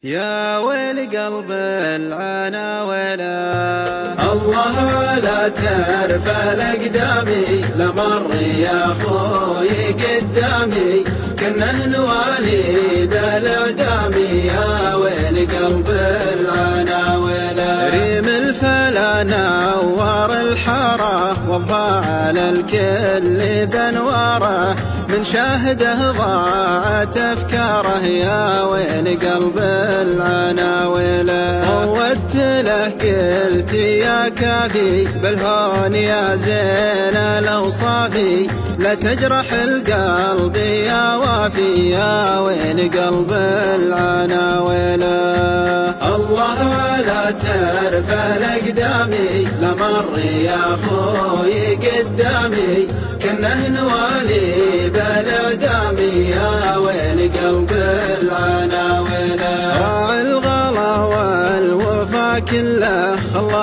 يا ويل قلب العناوله، الله لا ترفع لقدامي، لمر يا خوي قدامي، كنا نوالي بالاعدامي. يا ويل قلب العناوله، ريم الفلا نوار الحاره، والضاع للكل بنواره، من شاهده ضاعت افكاره. يا ويل قلب العناوله، صوت له قلت يا كافي، بالهون يا زين الاوصافي، لا تجرح القلب يا وافي. يا ويل قلب العناوله، الله لا ترفع لقدامي، لمر يا خوي قدامي، كنا نوالي بالاعدامي. يا ويل قلب العناوله، راعي الغلا والوفا كله خلاه